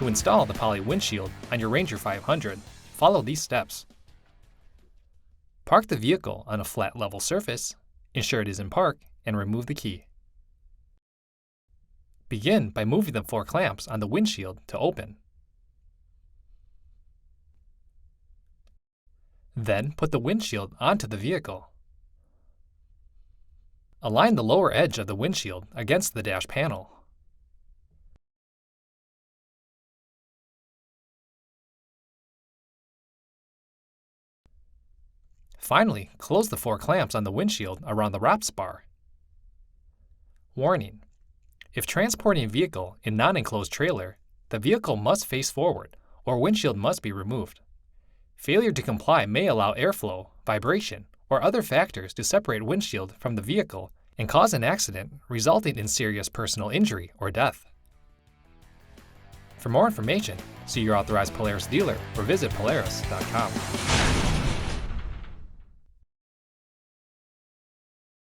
To install the Poly windshield on your Ranger 500, follow these steps. Park the vehicle on a flat level surface, ensure it is in park, and remove the key. Begin by moving the 4 clamps on the windshield to open. Then put the windshield onto the vehicle. Align the lower edge of the windshield against the dash panel. Finally, close the 4 clamps on the windshield around the ROPS bar. Warning: if transporting a vehicle in non-enclosed trailer, the vehicle must face forward or windshield must be removed. Failure to comply may allow airflow, vibration, or other factors to separate windshield from the vehicle and cause an accident resulting in serious personal injury or death. For more information, see your authorized Polaris dealer or visit Polaris.com.